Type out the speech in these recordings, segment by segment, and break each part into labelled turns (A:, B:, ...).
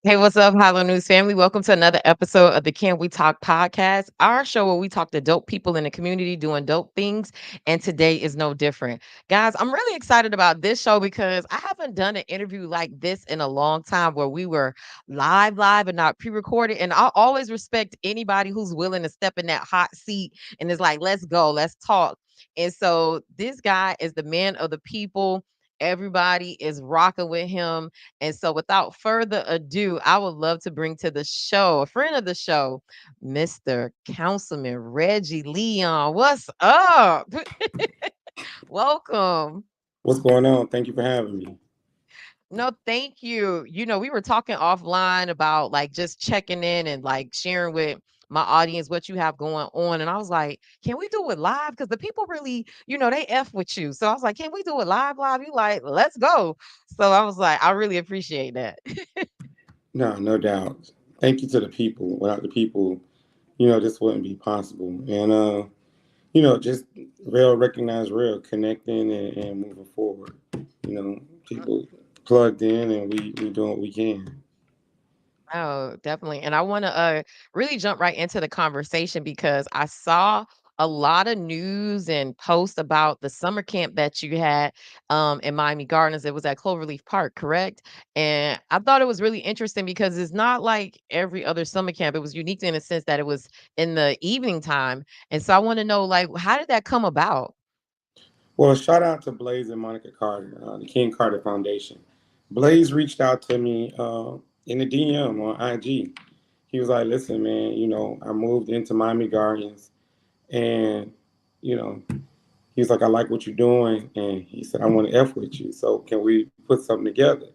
A: Hey, what's up, Hollow News family? Welcome to another episode of the Can We Talk podcast, our show where we talk to dope people in the community doing dope things. And today is no different. Guys, I'm really excited about this show because I haven't done an interview like this in a long time where we were live, and not pre recorded. And I always respect anybody who's willing to step in that hot seat and is like, let's go, let's talk. And so this guy is the man of the people. Everybody is rocking with him, and so, without further ado, I would love to bring to the show a friend of the show, Mr. Councilman Reggie Leon. What's up? Welcome.
B: What's going on? Thank you for having me.
A: No, thank you. We were talking offline about like just checking in and like sharing with my audience what you have going on. And I was like, can we do it live? Because the people really, they F with you. So I was like, can we do it live? You like, let's go. So I was like, I really appreciate that.
B: No, no doubt. Thank you to the people. Without the people, this wouldn't be possible. And just real recognize real, connecting and moving forward. People plugged in and we doing what we can.
A: Oh, definitely. And I want to really jump right into the conversation because I saw a lot of news and posts about the summer camp that you had in Miami Gardens. It was at Cloverleaf Park, correct? And I thought it was really interesting because it's not like every other summer camp. It was unique in a sense that it was in the evening time. And so I want to know, like, how did that come about?
B: Well, shout out to Blaze and Monica Carter, the King Carter Foundation. Blaze reached out to me in the DM on IG. He was like, "Listen, man, I moved into Miami Gardens, and you know, he was like, I like what you're doing. And he said, I want to F with you. So can we put something together?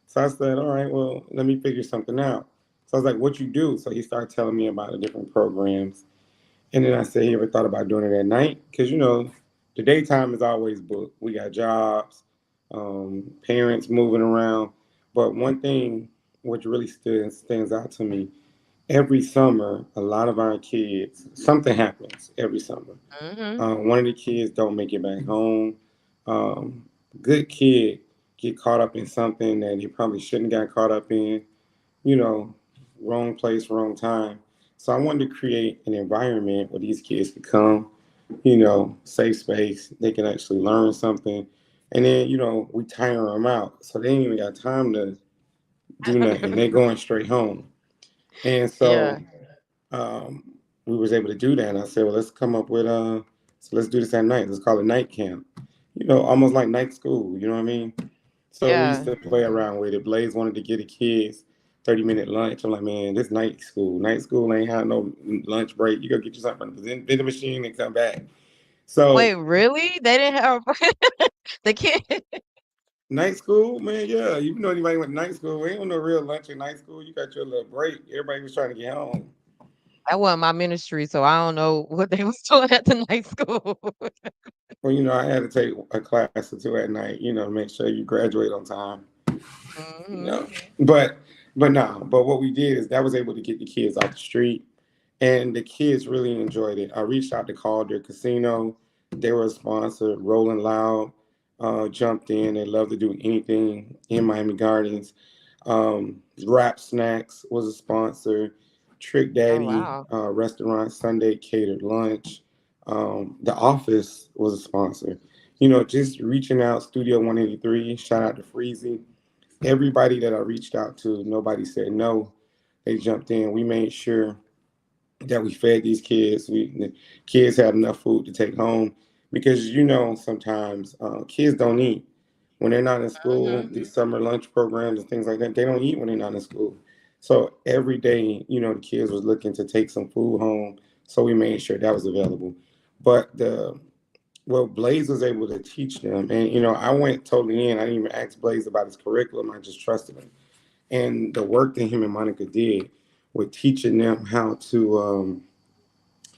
B: So I said, all right, well, let me figure something out. So I was like, what you do? So he started telling me about the different programs. And then I said, you ever thought about doing it at night? Because, the daytime is always booked. We got jobs, parents moving around. But one thing which really stands out to me, every summer, a lot of our kids, something happens every summer.
A: Hmm.
B: One of the kids don't make it back home. Um, Good kid get caught up in something that he probably shouldn't got caught up in. You know, wrong place, wrong time. So I wanted to create an environment where these kids could come. Safe space. They can actually learn something, and then we tire them out, so they ain't even got time to do nothing. They going straight home, and
A: Yeah.
B: so we was able to do that. And I said, well, let's come up with so let's do this at night. Let's call it night camp. Almost like night school. You know what I mean? So we used
A: Yeah.
B: to play around with it. Blaze wanted to get the kids 30-minute lunch. I'm like, man, this night school. Night school ain't have no lunch break. You go get you something from the vending machine and come back.
A: Wait,
B: So
A: really? They didn't have the kid.
B: night school, man, yeah. You know anybody went to night school? We ain't no real lunch in night school. You got your little break. Everybody was trying to get home.
A: That wasn't my ministry, so I don't know what they was doing at the night school.
B: Well, I had to take a class or two at night, to make sure you graduate on time. You
A: Mhm.
B: know. But but what we did is that was able to get the kids off the street, and the kids really enjoyed it. I reached out to Calder Casino. They were a sponsor. Rolling Loud jumped in. They love to do anything in Miami Gardens. Rap Snacks was a sponsor. Trick
A: Oh,
B: Daddy
A: wow.
B: Restaurant Sunday catered lunch. The Office was a sponsor. Just reaching out. Studio 183. Shout out to Freezy. Everybody that I reached out to, nobody said no. They jumped in. We made sure that we fed these kids. The kids had enough food to take home because sometimes kids don't eat when they're not in school.
A: Mhm.
B: These summer lunch programs and things like that, they don't eat when they're not in school. So every day, the kids was looking to take some food home. So we made sure that was available. But the well, Blaze was able to teach them, and I went totally in. I didn't even ask Blaze about his curriculum. I just trusted him, and the work that him and Monica did with teaching them how to,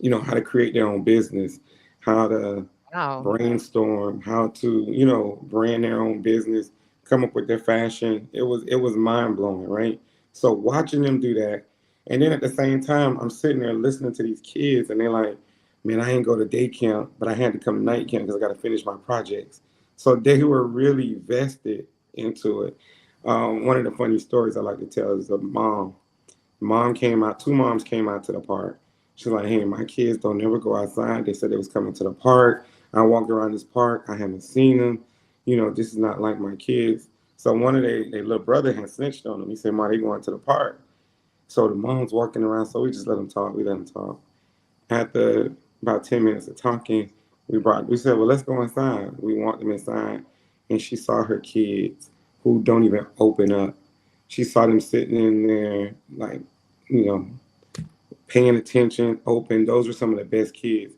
B: how to create their own business, how to
A: Wow.
B: brainstorm, how to, brand their own business, come up with their fashion. It was mind blowing, right? So watching them do that, and then at the same time, I'm sitting there listening to these kids, and they're like, "Man, I ain't go to day camp, but I had to come to night camp because I got to finish my projects." So they were really vested into it. One of the funny stories I like to tell is the mom. Mom came out. Two moms came out to the park. She's like, "Hey, my kids don't never go outside. They said they was coming to the park. I walked around this park. I haven't seen them. This is not like my kids." So one of their little brother had snitched on them. He said, "Ma, they going to the park." So the mom's walking around. So we just let them talk. We let them talk. After about 10 minutes of talking, we said, "Well, let's go inside." We walked them inside, and she saw her kids who don't even open up. She saw them sitting in there, like, you know, paying attention, open. Those were some of the best kids.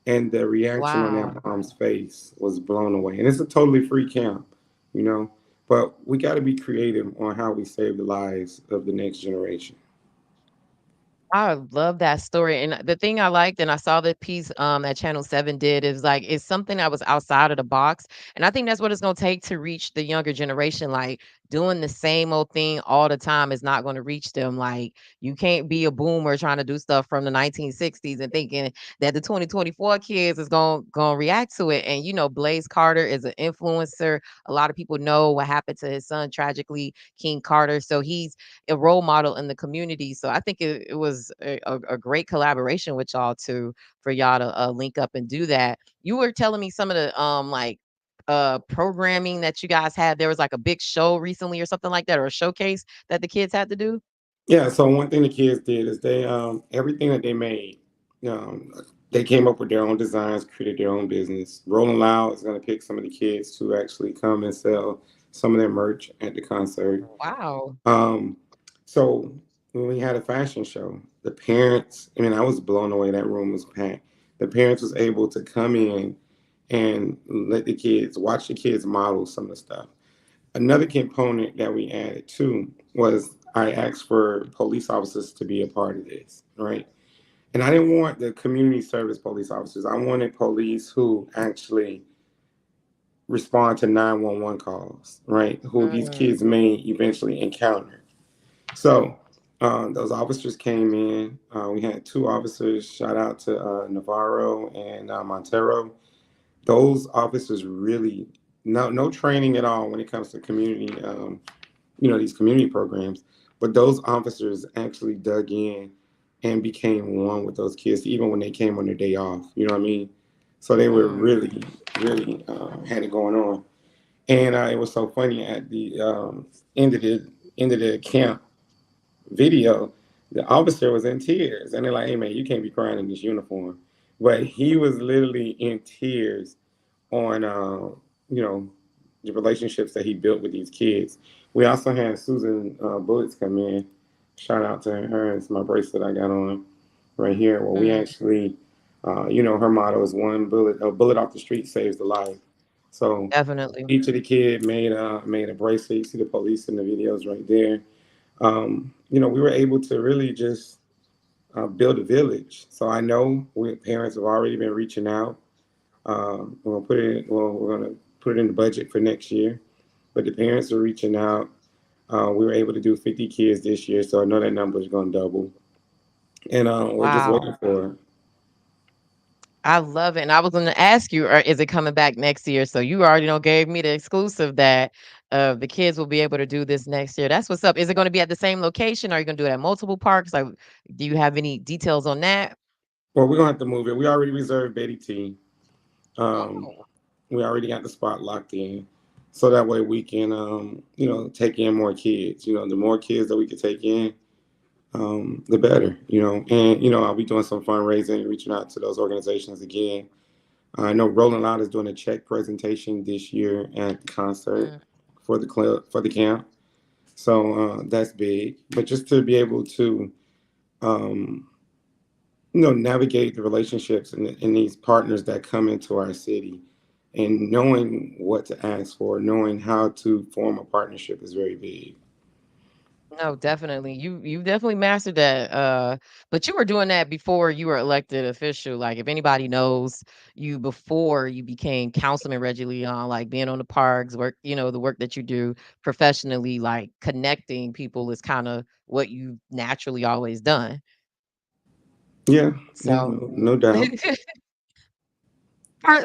B: And the reaction on
A: Wow.
B: that mom's face was blown away. And it's a totally free camp, you know. But we got to be creative on how we save the lives of the next generation.
A: I love that story, and the thing I liked, and I saw the piece, that Channel 7 did, is, like, it's something that was outside of the box, and I think that's what it's gonna take to reach the younger generation, like, doing the same old thing all the time is not gonna reach them, like, you can't be a boomer trying to do stuff from the 1960s and thinking that the 2024 kids is gon' react to it, and, Blaze Carter is an influencer. A lot of people know what happened to his son tragically, King Carter, so he's a role model in the community. So I think it was a great collaboration with y'all too for y'all to link up and do that. You were telling me some of the like programming that you guys had. There was like a big show recently or something like that, or a showcase that the kids had to do.
B: Yeah, so one thing the kids did is they everything that they made, um, they came up with their own designs, created their own business. Rolling Loud is going to pick some of the kids to actually come and sell some of their merch at the concert.
A: Wow.
B: Um, so when we had a fashion show, the parents, I mean, I was blown away. That room was packed. The parents was able to come in and let the kids watch the kids model some of the stuff. Another component that we added too was I asked for police officers to be a part of this, right? And I didn't want the community service police officers. I wanted police who actually respond to 911 calls, right? Who these
A: Mm,
B: kids may eventually encounter. So those officers came in. We had two officers. Shout out to Navarro and Montero. Those officers really no training at all when it comes to community. These community programs. But those officers actually dug in and became one with those kids, even when they came on their day off. You know what I mean? So they were
A: mm.
B: really, really had it going on. And it was so funny at the end of the camp video, the officer was in tears, and they're like, "Hey man, you can't be crying in this uniform," but he was literally in tears on you know the relationships that he built with these kids. We also had Susan Bullets come in. Shout out to her. It's my bracelet I got on right here. Well, we
A: Mm,
B: actually, her motto is one bullet, a bullet off the street saves the life. So
A: definitely.
B: each of the kid made a bracelet. You see the police in the videos right there. We were able to really just build a village. So I know parents have already been reaching out. We're gonna put it in the budget for next year. But the parents are reaching out. We were able to do 50 kids this year, so I know that number is going to double. And we're just
A: Wow.
B: waiting for it.
A: I love it, and I was gonna ask you, or is it coming back next year? So you already know gave me the exclusive that, the kids will be able to do this next year. That's what's up. Is it gonna be at the same location? Are you gonna do it at multiple parks? Like, do you have any details on that?
B: Well, we're going to have to move it. We already reserved Betty T. Um,
A: Oh,
B: we already got the spot locked in. So that way we can, take in more kids. The more kids that we can take in, the better, And, I'll be doing some fundraising, reaching out to those organizations again. I know Rolling Loud is doing a check presentation this year at the concert
A: mm.
B: for the club for the camp. So that's big. But just to be able to, um, navigate the relationships and these partners that come into our city, and knowing what to ask for, knowing how to form a partnership is very big.
A: No, definitely. You definitely mastered that. But you were doing that before you were elected official. Like if anybody knows you before you became Councilman Reggie Leon, like being on the parks, work, the work that you do professionally, like connecting people is kind of what you've naturally always done.
B: Yeah, yeah,
A: So
B: no doubt.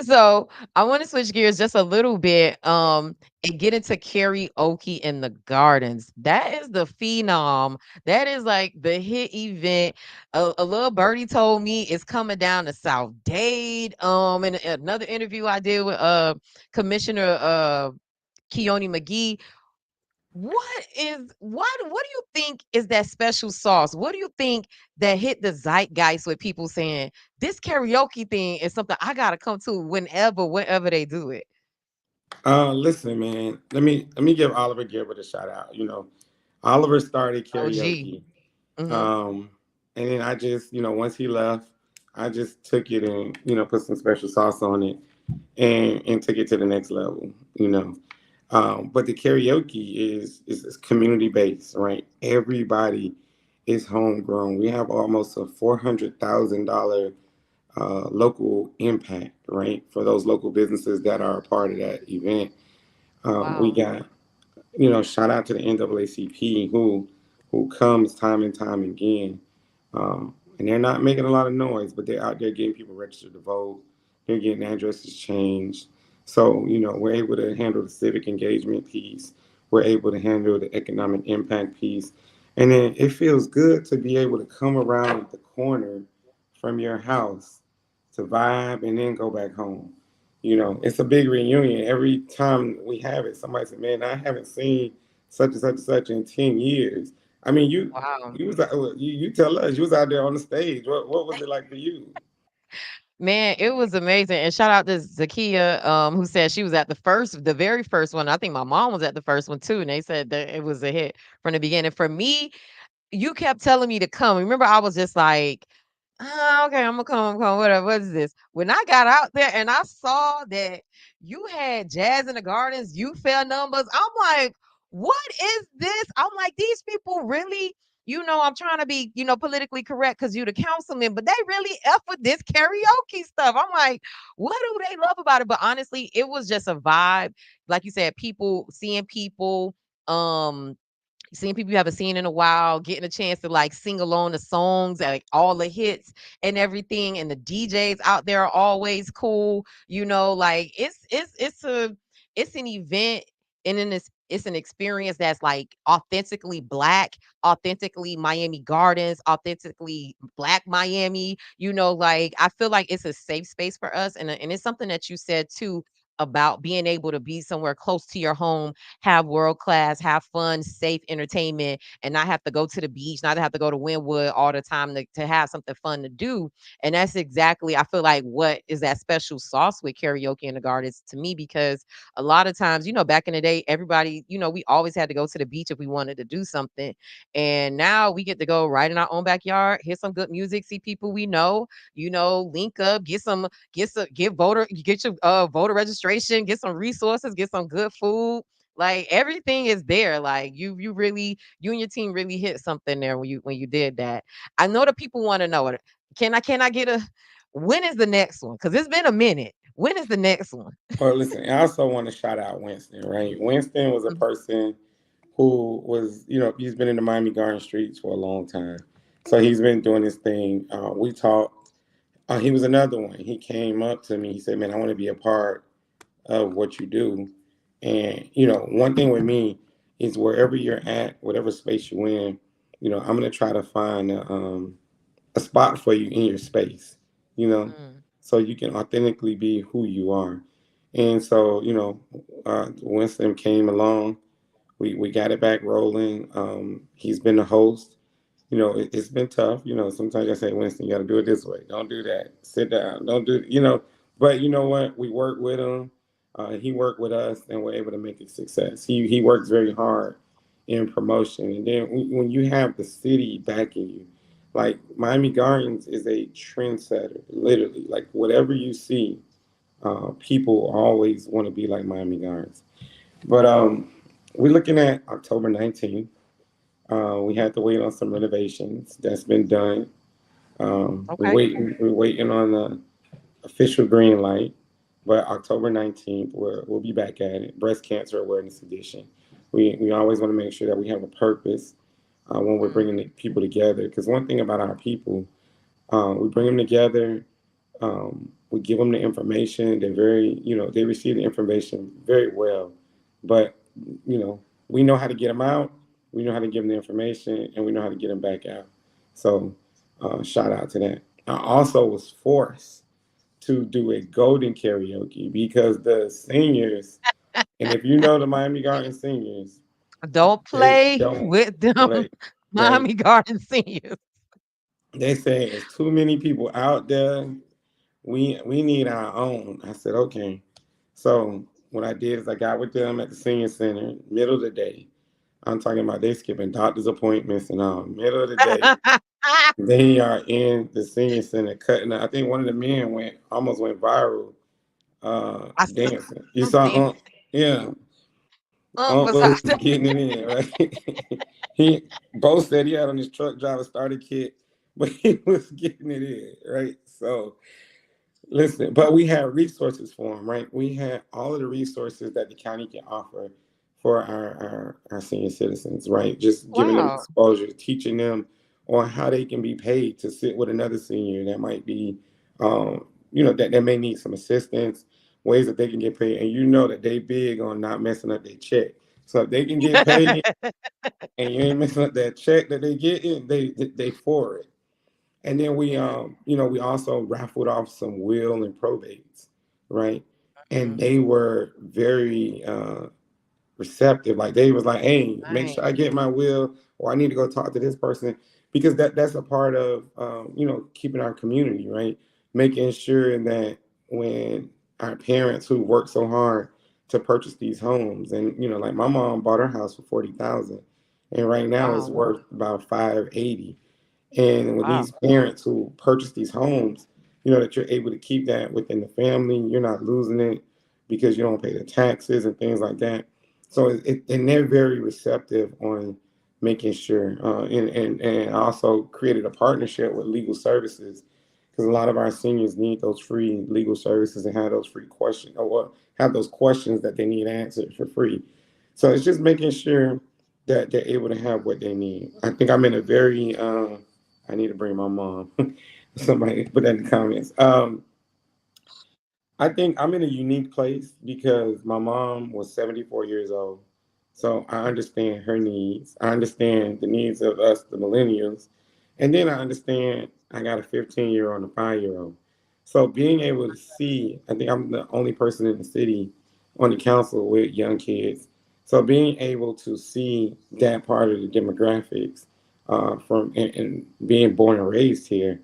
A: So I want to switch gears just a little bit, and get into karaoke in the gardens. That is the phenom. That is like the hit event. A little birdie told me it's coming down to South Dade. In another interview I did with Commissioner Keone McGee. What do you think is that special sauce? What do you think that hit the zeitgeist with people saying this karaoke thing is something I gotta come to whenever they do it?
B: Listen, man. Let me give Oliver Gilbert a shout out. Oliver started
A: OG.
B: karaoke,
A: Hmm.
B: um, and then I just, once he left, I just took it and put some special sauce on it and took it to the next level. But the karaoke is community based, right? Everybody is homegrown. We have almost a $400,000 local impact, right, for those local businesses that are a part of that event. We
A: Wow.
B: got, shout out to the NAACP who comes time and time again, and they're not making a lot of noise, but they're out there getting people registered to vote. They're getting addresses changed. So we're able to handle the civic engagement piece. We're able to handle the economic impact piece, and then it feels good to be able to come around the corner from your house to vibe and then go back home. It's a big reunion. Every time we have it, somebody said, "Man, I haven't seen such and such and such in 10 years." I mean,
A: Wow.
B: you was you tell us you was out there on the stage. What was it like for you?
A: Man, it was amazing. And shout out to Zakia, who said she was at the very first one. I think my mom was at the first one too. And they said that it was a hit from the beginning. For me, you kept telling me to come. Remember, I was just like, "Ah, okay, I'm gonna come, whatever. What is this?" When I got out there and I saw that you had Jazz in the Gardens, you fair numbers, I'm like, what is this? I'm like, these people really, I'm trying to be, politically correct because you the councilman, but they really F with this karaoke stuff. I'm like, what do they love about it? But honestly, it was just a vibe. Like you said, people seeing people. Um, Seeing people you haven't seen in a while, getting a chance to like sing along the songs, like all the hits and everything. And the DJs out there are always cool. Like it's an event and then it's an experience that's like authentically black, authentically Miami Gardens, authentically black Miami. Like I feel like it's a safe space for us. And it's something that you said too about being able to be somewhere close to your home, have world class, have fun, safe entertainment, and not have to go to the beach, not have to go to Wynwood all the time to have something fun to do. And that's exactly, I feel like, what is that special sauce with karaoke in the gardens to me, because a lot of times, back in the day, everybody, we always had to go to the beach if we wanted to do something. And now we get to go right in our own backyard, hear some good music, see people we know, link up, get your voter registration, get some resources, get some good food, like everything is there. Like you and your team really hit something there when you did that. I know that people want to know it. Can I get a when is the next one? Because it's been a minute. When is the next one?
B: Well, listen, I also want to shout out Winston, right? Winston was a
A: Mhm.
B: person who was, he's been in the Miami Garden streets for a long time. So he's been doing this thing. We talked. He was another one. He came up to me. He said, "Man, I want to be a part of what you do." And one thing with me is wherever you're at, whatever space you're in, I'm gonna try to find a spot for you in your space. You know,
A: Mm,
B: so you can authentically be who you are. And so Winston came along. We got it back rolling. He's been the host. It's been tough. Sometimes I say, Winston, you got to do it this way. Don't do that. Sit down. Don't do, but you know what? We work with him. He worked with us, and we're able to make it success. He works very hard in promotion. And then when you have the city backing you, like Miami Gardens is a trendsetter, literally. Like whatever you see, people always want to be like Miami Gardens. But we're looking at October 19th. We had to wait on some renovations that's been done. We're
A: okay.
B: waiting. We're waiting on the official green light, but October 19th, we'll be back at it. Breast Cancer Awareness Edition. We always want to make sure that we have a purpose when we're bringing
A: Mm,
B: the people together. Because one thing about our people, we bring them together We give them the information. They're very, they receive the information very well. But, we know how to get them out. We know how to give them the information, and we know how to get them back out. So, shout out to that. I also was forced to do a golden karaoke because the seniors, and if you know the Miami Garden seniors,
A: Don't
B: they
A: play
B: don't
A: with them,
B: play. They
A: Miami Garden seniors.
B: they say it's too many people out there. We need our own. I said, okay. So what I did is I got with them at the senior center, middle of the day. I'm talking about they skipping doctor's appointments and all. Middle of the day, they are in the senior center cutting up. I think one of the men almost went viral
A: I saw
B: dancing. You
A: him
B: saw
A: dance.
B: yeah,
A: Was
B: Was
A: out there.
B: getting it in, right? he both said he had on his truck driver starter kit, but he was getting it in, right? So listen, but we had resources for them, right? We had all of the resources that the county can offer for our senior citizens, right? Just giving them
A: Wow.
B: exposure, teaching them on how they can be paid to sit with another senior that might be, that may need some assistance, ways that they can get paid. And you know that they big on not messing up their check. So if they can get paid and you ain't messing up that check that they get in, they for it. And then we also raffled off some will and probates, right? And
A: Mm,
B: they were very receptive. Like they was like, "Hey, make
A: right.
B: sure I get my will, or I need to go talk to this person," because that's a part of keeping our community, right? Making sure that when our parents who work so hard to purchase these homes, and like my mom bought her house for 40,000, and right now it's
A: Wow.
B: worth about 580. And with
A: Wow.
B: these parents who purchase these homes, that you're able to keep that within the family. You're not losing it because you don't pay the taxes and things like that. So and they're very receptive on making sure. And I also created a partnership with legal services because a lot of our seniors need those free legal services and have those free questions or have those questions that they need answered for free. So it's just making sure that they're able to have what they need. I think I'm in a very I need to bring my mom. Somebody put that in the comments. I think I'm in a unique place because my mom was 74 years old. So I understand her needs. I understand the needs of us, the millennials. And then I understand I got a 15-year-old and a 5-year old. So being able to see, I think I'm the only person in the city on the council with young kids. So being able to see that part of the demographics and being born and raised here,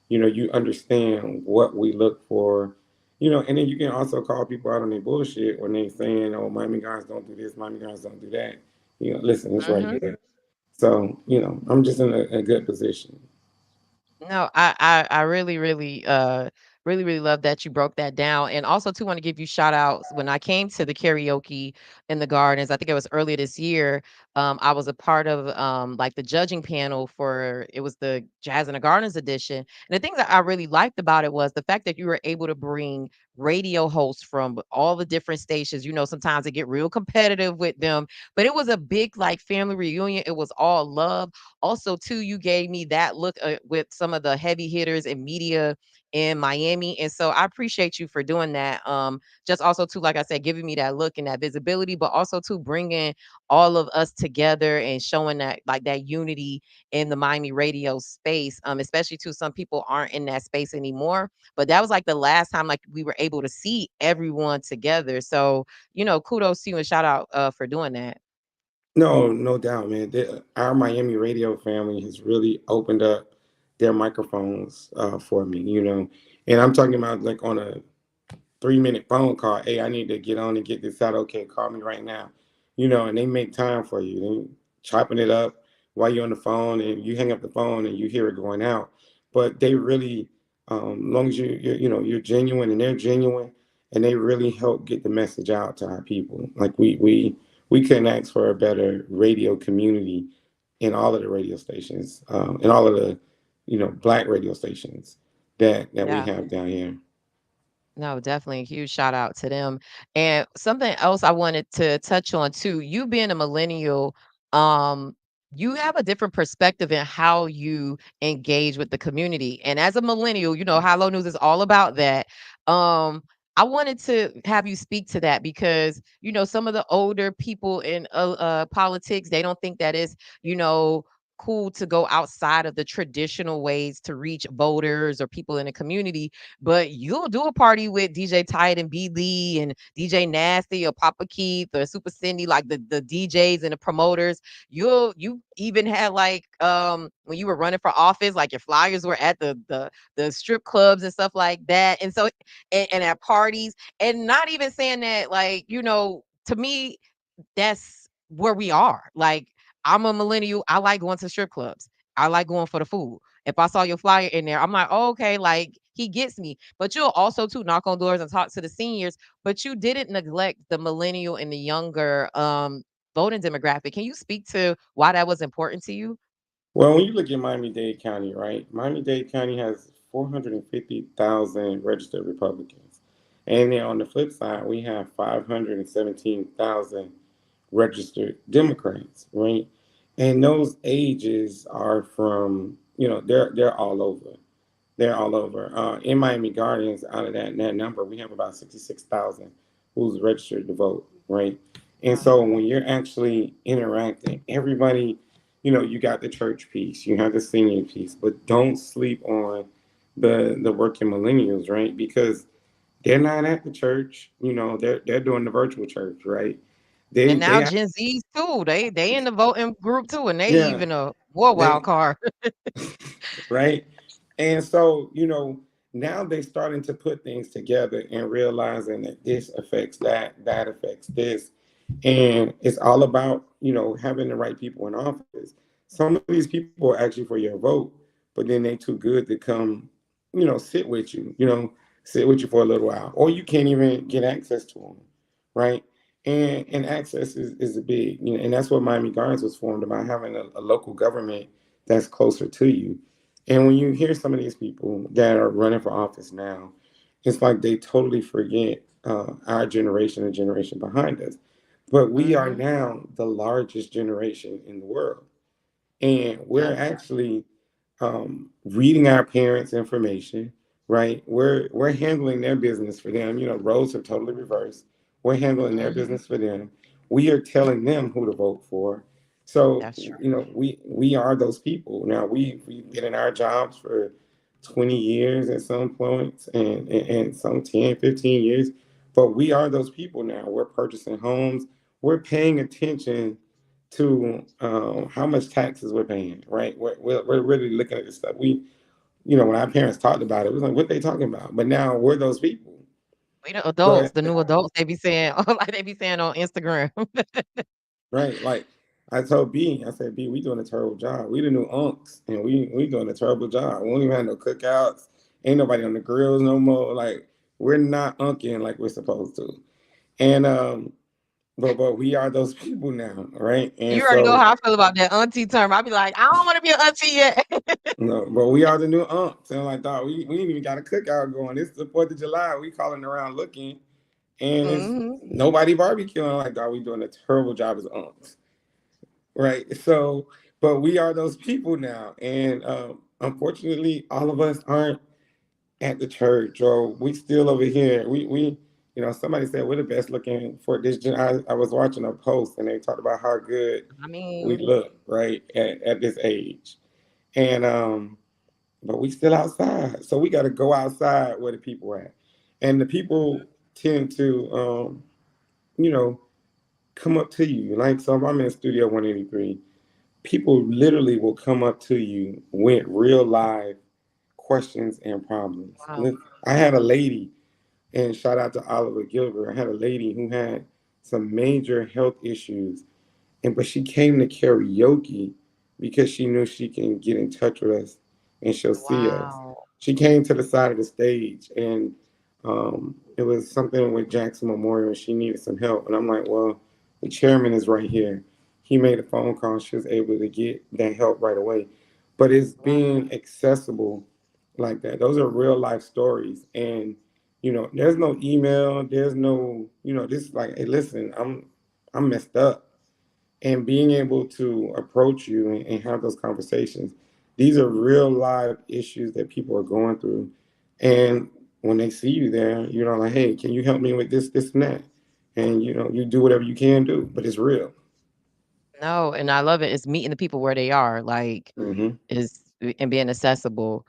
B: you understand what we look for, and then you can also call people out on their bullshit when they saying, "Oh, Miami guys don't do this, Miami guys don't do that." Listen, it's right
A: Mhm.
B: there. So, I'm just in a good position.
A: No, I really, really love that you broke that down. And also too want to give you shout outs. When I came to the karaoke in the gardens, I think it was earlier this year. I was a part of like the judging panel for it was the Jazz in the Gardens edition. And the thing that I really liked about it was the fact that you were able to bring radio hosts from all the different stations. Sometimes it get real competitive with them, but it was a big like family reunion. It was all love. Also, too, you gave me that look with some of the heavy hitters in media in Miami, and so I appreciate you for doing that. Just also too, like I said, giving me that look and that visibility, but also to bringing all of us together and showing that like that unity in the Miami radio space. Especially too, some people aren't in that space anymore, but that was like the last time like we were able to see everyone together. So kudos to you and shout out for doing that.
B: No, no doubt, man. Our Miami radio family has really opened up their microphones for me, and I'm talking about like on a 3-minute phone call. Hey, I need to get on and get this out. Okay, call me right now. And they make time for you. They chopping it up while you're on the phone, and you hang up the phone and you hear it going out. But they really, long as you're genuine and they're genuine, and they really help get the message out to our people. Like we couldn't ask for a better radio community in all of the radio stations, and all of the black radio stations that we
A: Yeah.
B: have down here.
A: No, definitely a huge shout out to them. And something else I wanted to touch on too, you being a millennial, um, you have a different perspective in how you engage with the community. And as a millennial, High Low News is all about that. Um, I wanted to have you speak to that because, some of the older people in politics, they don't think that is, you know, cool to go outside of the traditional ways to reach voters or people in the community. But you'll do a party with DJ Tide and B Lee and DJ Nasty or Papa Keith or Super Cindy, like the DJs and the promoters. You even had like when you were running for office, like your flyers were at the strip clubs and stuff like that. And so and at parties, and not even saying that, like, to me, that's where we are. Like, I'm a millennial. I like going to strip clubs. I like going for the food. If I saw your flyer in there, I'm like, oh, okay, like he gets me. But you'll also too knock on doors and talk to the seniors, but you didn't neglect the millennial and the younger voting demographic. Can you speak to why that was important to you?
B: Well, when you look at Miami-Dade County, right? Miami-Dade County has 450,000 registered Republicans. And then on the flip side, we have 517,000 registered Democrats, right? And those ages are from, they're all over. They're all over. In Miami Gardens, out of that number, we have about 66,000 who's registered to vote, right? And
A: Wow.
B: so when you're actually interacting, everybody, you got the church piece, you have the senior piece, but don't sleep on the working millennials, right? Because they're not at the church, they're doing the virtual church, right?
A: And
B: They
A: now
B: they
A: Gen Zs too. They in the voting group too, and they
B: yeah,
A: even a more wild
B: they
A: card.
B: right? And so, now they're starting to put things together and realizing that this affects that, that affects this. And it's all about, having the right people in office. Some of these people are actually for your vote, but then they too good to come, sit with you, sit with you for a little while, or you can't even get access to them, right? And access is a big, and that's what Miami Gardens was formed about, having a local government that's closer to you. And when you hear some of these people that are running for office now, it's like they totally forget our generation and generation behind us. But we are
A: Hmm.
B: now the largest generation in the world. And we're
A: Yeah.
B: actually reading our parents' information, right? We're handling their business for them. Roles have totally reversed. We're handling their
A: Hmm.
B: business for them. We are telling them who to vote for. So
A: That's true.
B: we are those people. Now we've been in our jobs for 20 years at some points, and some 10, 15 years. But we are those people now. We're purchasing homes. We're paying attention to how much taxes we're paying, right? We're really looking at this stuff. When our parents talked about it, it was like, what they talking about? But now we're those people.
A: We the adults,
B: But
A: the new adults, they be saying, like they be saying on Instagram.
B: right, like I told B, I said, B, we doing a terrible job. We the new unks, and we doing a terrible job. We don't even have no cookouts. Ain't nobody on the grills no more. Like we're not unking like we're supposed to. And but we are those people now, right? And
A: You already know
B: so
A: how I feel about that auntie term. I be like, I don't want to be an auntie yet.
B: no, but we are the new unks. And like, dog, we ain't even got a cookout going. It's the 4th of July. We calling around looking, and it's
A: Hmm.
B: nobody barbecuing. Like, dog, we doing a terrible job as unks, right? So, but we are those people now, and unfortunately, all of us aren't at the church, or we still over here. Somebody said we're the best looking for this. I was watching a post, and they talked about how good
A: I
B: we
A: mean,
B: look, right, at this age, and but we still outside. So we got to go outside where the people at. And the people tend to, you know, come up to you. Like, so if I'm in Studio 183, people literally will come up to you with real live questions and problems.
A: wow,
B: I had a lady, and shout out to Oliver Gilbert. I had a lady who had some major health issues, and but she came to karaoke because she knew she can get in touch with us and she'll see us.
A: wow,
B: She came to the side of the stage, and it was something with Jackson Memorial. She needed some help, and I'm like, well, the chairman is right here. He made a phone call. She was able to get that help right away. But it's
A: wow,
B: being accessible like that. Those are real life stories, and there's no email. There's no, this is like, hey, listen, I'm messed up, and being able to approach you and have those conversations. These are real live issues that people are going through. And when they see you there, like, hey, can you help me with this, and that? And, you do whatever you can do, but it's real.
A: No, and I love it. It's meeting the people where they are, like,
B: Hmm.
A: is and being accessible.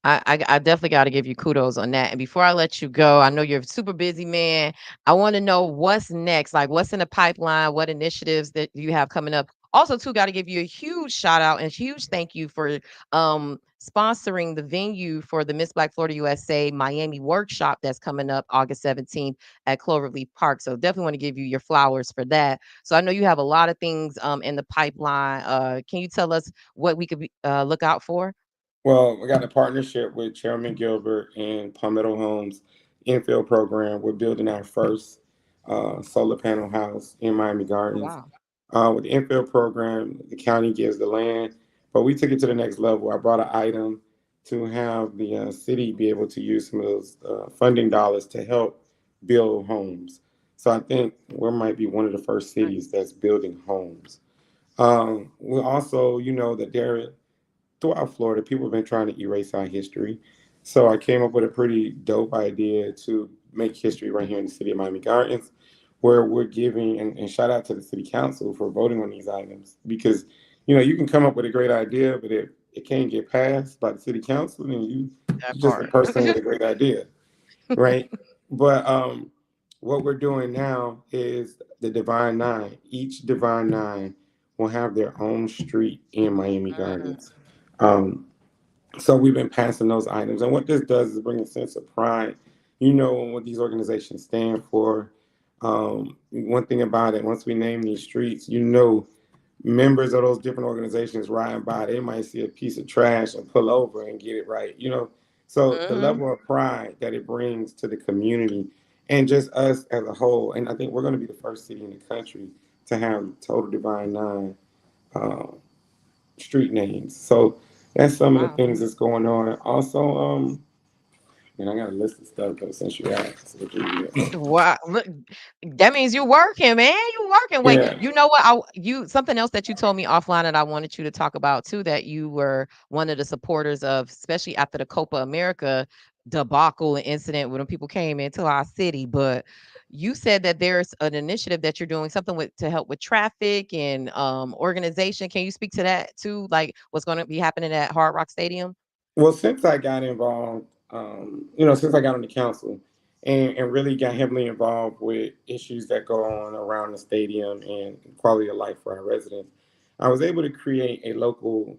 A: I definitely gotta give you kudos on that, and before I let you go, I know you're a super busy man. I wanna know what's next, like, what's in the pipeline, what initiatives that you have coming up. Also, too, gotta give you a huge shout out and huge thank you for, sponsoring the venue for the Miss Black Florida USA Miami workshop that's coming up August 17th at Cloverleaf Park, so definitely wanna give you your flowers for that. So I know you have a lot of things in the pipeline. Can you tell us what we could look out for?
B: Well, we got a partnership with Chairman Gilbert and Palmetto Homes infill program. We're building our first solar panel house in Miami
A: Oh,
B: Gardens.
A: wow.
B: With the infill program, the county gives the land, but we took it to the next level. I brought an item to have the city be able to use some of those funding dollars to help build homes. So I think we might be one of the first cities
A: Nice.
B: that's building homes. We also, that there throughout Florida, people have been trying to erase our history. So I came up with a pretty dope idea to make history right here in the city of Miami Gardens, where we're giving, and shout out to the city council for voting on these items, because you can come up with a great idea, but if it can't get passed by the city council, then
A: That
B: you're just a
A: part.
B: person with a great idea, right? But what we're doing now is the Divine Nine. Each Divine Nine will have their own street in Miami
A: Mm,
B: Gardens. Um, so we've been passing those items. And what this does is bring a sense of pride. You know what these organizations stand for. One thing about it, once we name these streets, members of those different organizations riding by, they might see a piece of trash and pull over and get it right. So the
A: mhm.
B: level of pride that it brings to the community and just us as a whole. And I think we're going to be the first city in the country to have Total Divine Nine uh, street names. So that's some of the
A: Wow.
B: things that's going on. Also, and I got a list of stuff, but since you asked,
A: Wow, look, that means you working, man. You working. Wait,
B: yeah.
A: you know what? You something else that you told me offline that I wanted you to talk about too. That you were one of the supporters of, especially after the Copa America debacle and incident when people came into our city. But you said that there's an initiative that you're doing something with to help with traffic and organization. Can you speak to that too? Like what's going to be happening at Hard Rock Stadium?
B: Well, since I got involved, since I got on the council and really got heavily involved with issues that go on around the stadium and quality of life for our residents, I was able to create a local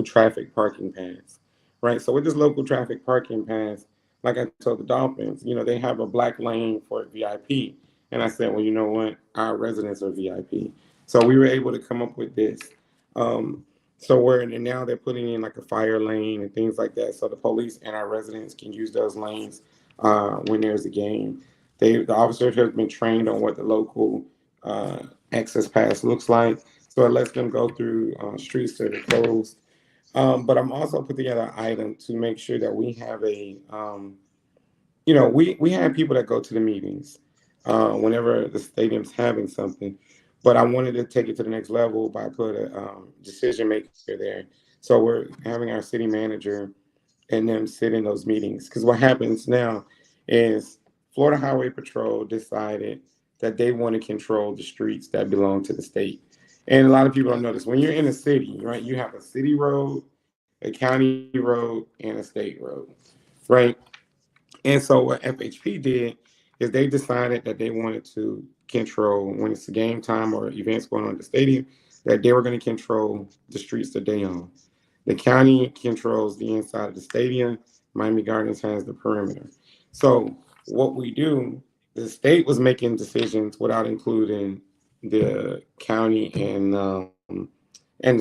B: traffic parking pass, right? So with this local traffic parking pass, like I told the Dolphins, they have a black lane for VIP, and I said, well, you know what, our residents are VIP, so we were able to come up with this. Um, so where and now they're putting in like a fire lane and things like that, so the police and our residents can use those lanes when there's a game. The officers have been trained on what the local uh, access pass looks like, so it lets them go through streets that are closed. But I'm also put together an item to make sure that we have we have people that go to the meetings whenever the stadium's having something, but I wanted to take it to the next level by put a decision maker there. So we're having our city manager and them sit in those meetings, because what happens now is Florida Highway Patrol decided that they want to control the streets that belong to the state. And a lot of people don't know this. When you're in a city, right, you have a city road, a county road, and a state road, right? And so what FHP did is they decided that they wanted to control, when it's game time or events going on at the stadium, that they were going to control the streets that they own. The county controls the inside of the stadium. Miami Gardens has the perimeter. So what we do, the state was making decisions without including the county and the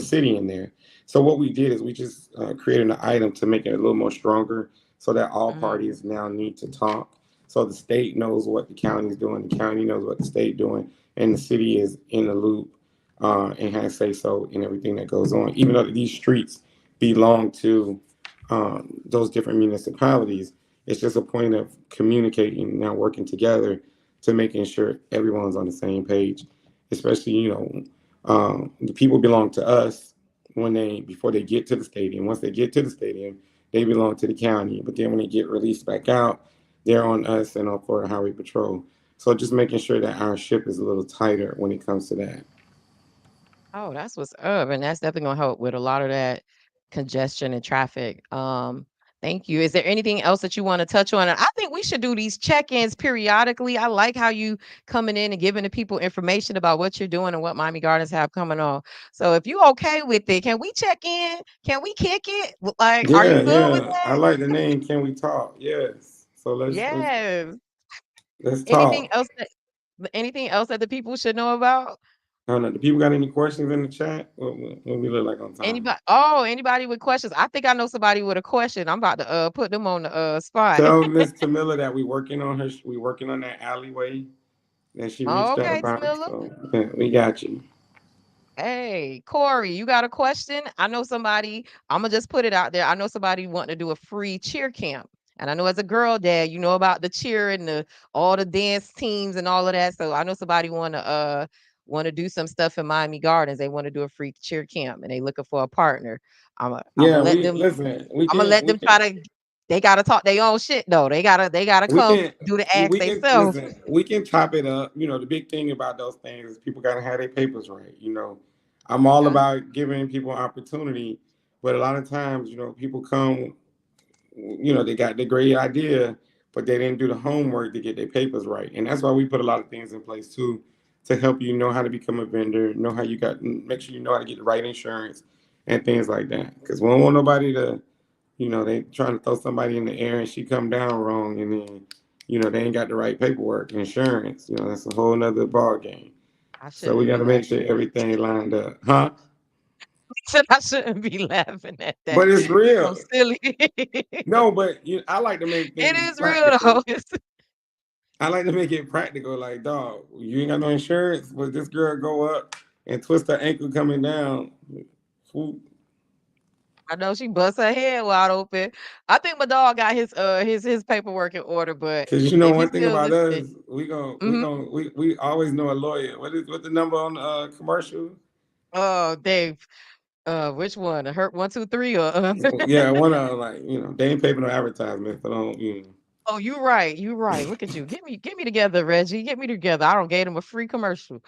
B: city in there. So what we did is we just created an item to make it a little more stronger, so that all
A: Mhm.
B: parties now need to talk. So the state knows what the county is doing, the county knows what the state doing, and the city is in the loop and has say so in everything that goes on. Even though these streets belong to those different municipalities, it's just a point of communicating, now working together to making sure everyone's on the same page. Especially, The people belong to us when they before they get to the stadium. Once they get to the stadium, they belong to the county. But then when they get released back out, they're on us and on Florida Highway Patrol. So just making sure that our ship is a little tighter when it comes to that.
A: Oh, that's what's up, and that's definitely gonna help with a lot of that congestion and traffic. Thank you. Is there anything else that you want to touch on? And I think we should do these check-ins periodically. I like how you coming in and giving the people information about what you're doing and what Miami Gardens have coming on. So if you okay with it, can we check in? Can we kick it? Like, are you
B: Yeah,
A: good with
B: yeah. I
A: that?
B: like the name. Can we talk? Yes. So
A: Yes.
B: let's
A: Anything
B: talk.
A: else that the people should know about?
B: I don't know. Do people got any questions in the chat? What we look like on time?
A: Anybody with questions? I think I know somebody with a question. I'm about to put them on the spot.
B: Tell Miss Tamila that we working on her. We working on that alleyway that she reached out
A: Okay,
B: about.
A: Tamila.
B: So yeah, we got you.
A: Hey, Corey, you got a question? I know somebody, I'm gonna just put it out there. I know somebody wanting to do a free cheer camp. And I know as a girl dad, you know about the cheer and the all the dance teams and all of that. So I know somebody wanna do some stuff in Miami Gardens. They want to do a free cheer camp and they looking for a partner. I'm
B: Yeah,
A: gonna let
B: we
A: them
B: listen.
A: I'm gonna let them try to they gotta talk their own shit though. They gotta
B: We
A: come
B: can
A: do the acts
B: we can
A: themselves.
B: listen. We can chop it up. You know, the big thing about those things is people gotta have their papers right. You know, I'm all
A: Yeah.
B: about giving people opportunity, but a lot of times, people come. They got the great idea, but they didn't do the homework to get their papers right, and that's why we put a lot of things in place too to help you know how to become a vendor, know how you got, make sure you know how to get the right insurance and things like that. Because we don't want nobody to they trying to throw somebody in the air and she come down wrong and then, they ain't got the right paperwork, insurance. That's a whole nother ball game.
A: I
B: So we
A: shouldn't
B: got
A: be
B: to make
A: laughing
B: sure
A: at
B: everything lined up, huh?
A: said I shouldn't be laughing at that.
B: But it's
A: So
B: real.
A: silly.
B: No, but I like to make
A: It
B: things
A: is real
B: practical.
A: though. It's
B: I like to make it practical. Like, dog, you ain't got no insurance, but this girl go up and twist her ankle coming down. Who-
A: I know she bust her head wide open. I think my dog got his paperwork in order, but
B: Cause
A: if he's
B: one thing
A: still
B: about us,
A: listening,
B: we
A: mhm.
B: gon' we always know a lawyer. What the number on the commercial?
A: Oh, Dave, which one? A hurt 1, 2, 3 or
B: Yeah, one of like they ain't paying no advertisement, so don't
A: Oh, you right. You right. Look at you. Get me together, Reggie. Get me together. I don't gave him a free commercial.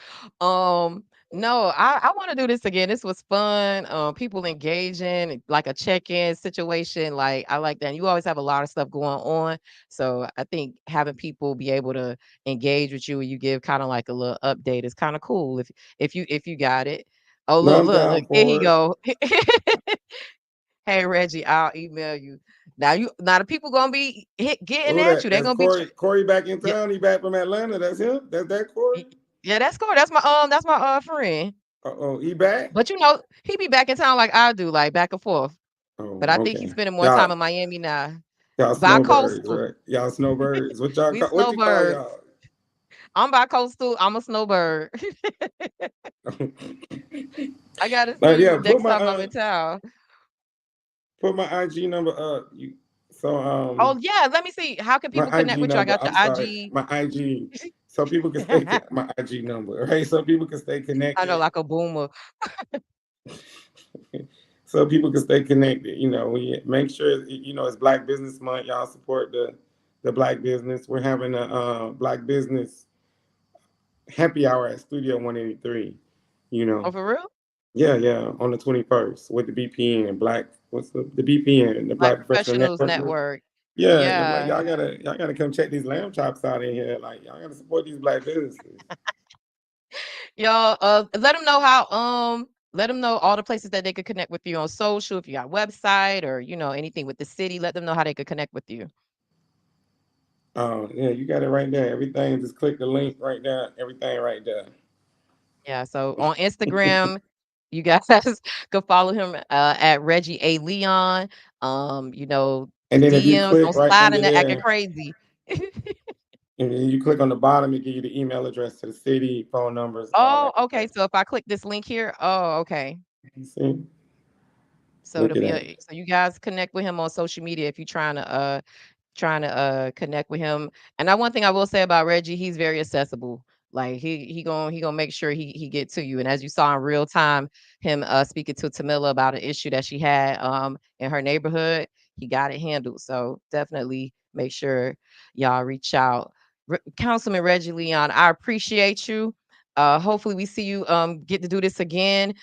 A: No, I want to do this again. This was fun. People engaging, like a check-in situation. Like I like that. You always have a lot of stuff going on. So I think having people be able to engage with you and you give kind of like a little update is kind of cool if you got it. Oh,
B: No,
A: look,
B: I'm
A: look,
B: down
A: look. Here he
B: for it.
A: go. Hey Reggie, I'll email you. Now the people gonna be getting
B: Who
A: at
B: that?
A: you. They're
B: That's
A: gonna be
B: Corey. Corey back in
A: yeah,
B: town. He back from Atlanta. That's him. That's that Corey.
A: yeah, that's cool. That's my friend.
B: Oh, he back.
A: But he be back in town like I do, like back and forth. But
B: Oh,
A: I think he's
B: okay.
A: spending more time
B: Y'all,
A: in Miami now.
B: y'all snowbirds,
A: Bi-coastal.
B: right? Y'all snowbirds. What y'all
A: We
B: call? What you call
A: snowbirds.
B: y'all?
A: I'm bi-coastal. I'm a snowbird. I gotta
B: But
A: see you
B: yeah,
A: next time I'm in town.
B: put my IG number up. So
A: Oh yeah, let me see. How can
B: my
A: people connect
B: IG
A: with you? I
B: number.
A: got
B: I'm
A: your
B: sorry,
A: IG.
B: my IG. So people can stay my IG number, right? So people can stay
A: I know,
B: connected.
A: like a boomer.
B: So people can stay connected. We make sure it's Black Business Month. Y'all support the Black business. We're having a Black business happy hour at Studio 183. You
A: Oh,
B: know,
A: for real?
B: yeah, yeah, on the 21st with the BPN Black. What's the BPN? The
A: Black
B: Black Professional
A: Professionals
B: Network Group.
A: Network.
B: Yeah, I'm like
A: Yeah.
B: y'all gotta come check these lamb chops out in here. Like y'all gotta support these Black businesses.
A: Y'all, let them know all the places that they could connect with you on social. If you got a website or, anything with the city, let them know how they could connect with you.
B: Oh yeah, you got it right there. Everything, just click the link right there. Everything right there.
A: Yeah. So on Instagram, you guys could follow him at Reggie A. Leon.
B: And then if you
A: DM,
B: click
A: don't
B: right
A: slide in
B: under
A: there acting
B: there,
A: crazy.
B: and then you click on the bottom, it give you the email address to the city, phone numbers, all
A: Oh,
B: that
A: okay.
B: stuff.
A: So if I click this link here, oh, okay.
B: You see?
A: So
B: Look
A: it'll
B: at
A: be
B: that.
A: so you guys connect with him on social media if you're trying to connect with him. And that one thing I will say about Reggie, he's very accessible. Like he gonna make sure he get to you. And as you saw in real time, him speaking to Tamila about an issue that she had in her neighborhood, he got it handled. So definitely make sure y'all reach out. Councilman Reggie Leon, I appreciate you. Hopefully we see you get to do this again.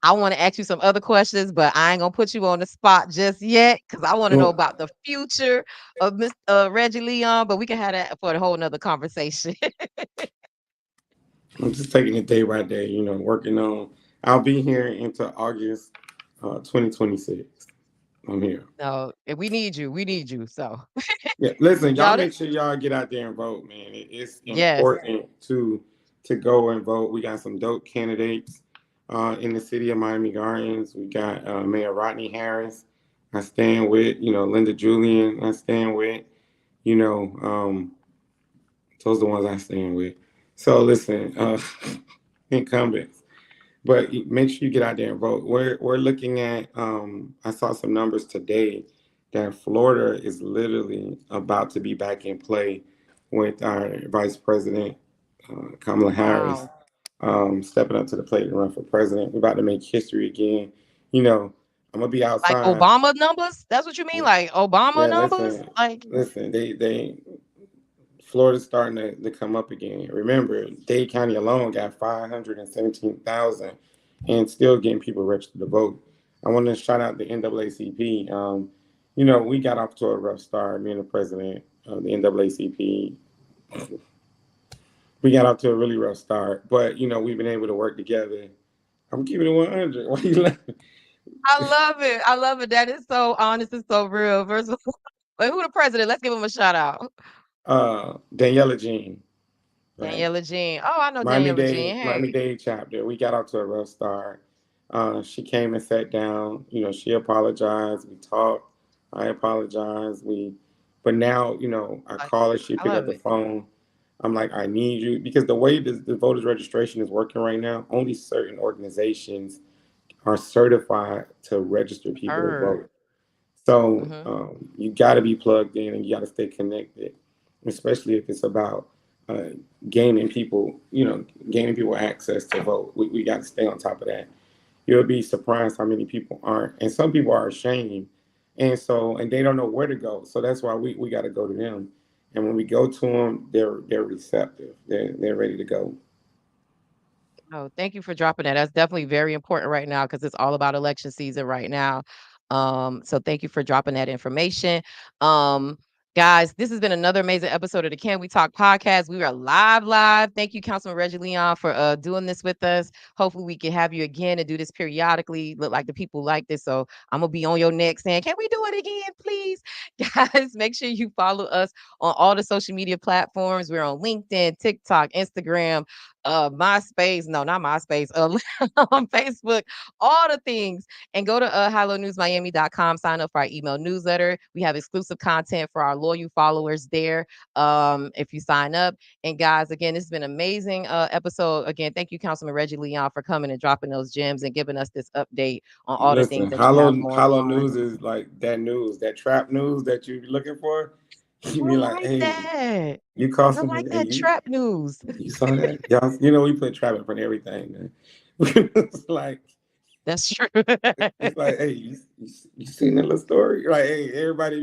A: I want to ask you some other questions, but I ain't gonna put you on the spot just yet because I want to know
B: Well,
A: about the future of Mr. Reggie Leon. But we can have that for a whole nother conversation.
B: I'm just taking it day by day, working on. I'll be here until August 2026. I'm here.
A: No, and we need you. We need you. So
B: Yeah, listen, y'all
A: y'all,
B: make sure y'all get out there and vote, man. It's
A: yes,
B: important to go and vote. We got some dope candidates in the city of Miami Gardens. We got Mayor Rodney Harris. I stand with, Linda Julian. I stand with, you know, um, those are the ones I stand with. So listen, incumbents. But make sure you get out there and vote. We're looking at. I saw some numbers today that Florida is literally about to be back in play with our Vice President Kamala Harris
A: wow,
B: stepping up to the plate to run for president. We're about to make history again. You know, I'm gonna be
A: like
B: outside.
A: Obama numbers. That's what you mean, like Obama
B: Yeah,
A: numbers,
B: listen,
A: like.
B: listen. They Florida's starting to come up again. Remember, Dade County alone got 517,000 and still getting people registered to vote. I want to shout out the NAACP. We got off to a rough start. Me and the president of the NAACP, we got off to a really rough start. But, we've been able to work together. I'm keeping it 100. Why you laughing?
A: I love it. I love it. That is so honest and so real. First of all, wait, who the president? Let's give him a shout out.
B: Daniela Jean, right?
A: Daniela Jean. Oh, I know Daniela Jean.
B: Miami
A: Hey,
B: Dade chapter. We got off to a rough start. She came and sat down. She apologized. We talked. I apologized. But now, I
A: like
B: call her. She
A: I
B: picked up
A: love
B: the
A: it.
B: phone. I'm like, I need you because the way the voters registration is working right now, only certain organizations are certified to register people to
A: Her.
B: vote. So
A: Hmm.
B: you got to be plugged in and you got to stay connected, especially if it's about uh, gaining people, gaining people access to vote. We got to stay on top of that. You'll be surprised how many people aren't, and some people are ashamed, and they don't know where to go. So that's why we got to go to them. And when we go to them, they're receptive. They're ready to go.
A: Oh, thank you for dropping that. That's definitely very important right now because it's all about election season right now. So thank you for dropping that information. Um, guys, this has been another amazing episode of the Can We Talk podcast. We are live. Thank you, Councilman Reggie Leon, for doing this with us. Hopefully, we can have you again and do this periodically. Look like the people like this, so I'm gonna be on your neck saying, "Can we do it again, please?" Guys, make sure you follow us on all the social media platforms. We're on LinkedIn, TikTok, Instagram, MySpace, no, not MySpace, on Facebook, all the things. And go to HiLoNewsMiami.com, sign up for our email newsletter. We have exclusive content for our loyal followers there if you sign up. And guys, again, this has been an amazing episode. Again, thank you, Councilman Reggie Leon, for coming and dropping those gems and giving us this update on all the things
B: Listen,
A: that you have going
B: Hollow
A: on.
B: news is like that news, that trap news that you're looking for. You be
A: I
B: like,
A: like
B: hey,
A: that.
B: you call
A: I like
B: something, hey,
A: that trap news.
B: you saw that? Y'all, we put trap in front of everything, man. it's like,
A: That's true.
B: it's like, hey, you seen that little story? Like, hey, everybody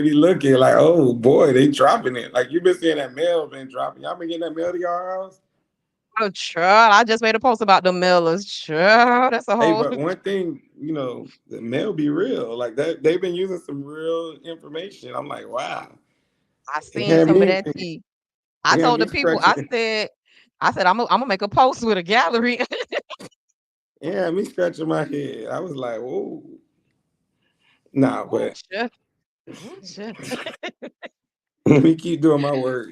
B: be looking like, oh boy, they dropping it. Like you been seeing that mail been dropping. Y'all been getting that mail to y'all house?
A: Oh, child, I just made a post about the Millers. Child, that's a
B: Hey,
A: whole
B: but one thing, the mail be real. Like that, they've been using some real information. I'm like, wow.
A: I
B: It
A: seen
B: had
A: some of
B: me,
A: that tea. I
B: it had
A: told
B: me
A: the people, I
B: scratching.
A: said, I'm gonna make a post with a gallery.
B: It had me scratching my head. I was like, whoa. Nah,
A: Oh,
B: but
A: shit. Oh, shit.
B: let me keep doing my work.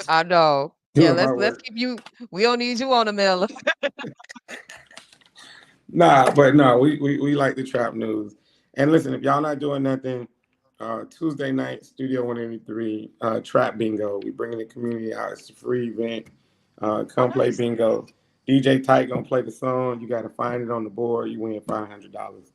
A: I know. Yeah,
B: doing
A: let's
B: my
A: let's
B: work.
A: keep you. We don't need you on the Miller.
B: Nah, but no, we like the trap news. And listen, if y'all not doing nothing, Tuesday night, Studio 183, Trap Bingo. We bringing the community out. It's a free event.
A: Oh,
B: Come play
A: nice.
B: bingo. DJ Tight gonna play the song. You gotta find it on the board. You win $500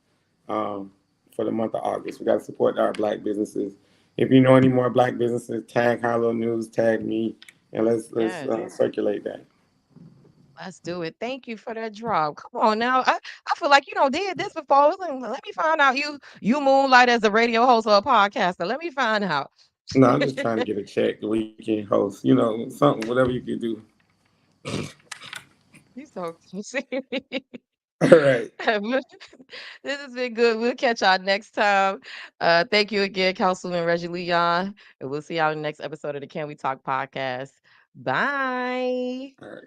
B: um, for the month of August. We gotta support our black businesses. if you know any more black businesses, tag Hollow News, tag me, and let's
A: Yes.
B: circulate that.
A: Let's do it. Thank you for that drop. Come on now. I feel like you know did this before. Let me find out you moonlight as a radio host or a podcaster. Let me find out.
B: No, I'm just trying to get a check, the weekend host, something, whatever you could do.
A: You so
B: All right.
A: This has been good. We'll catch y'all next time. Thank you again, Councilman Reggie Leon. And we'll see y'all in the next episode of the Can We Talk podcast. Bye.
B: All right.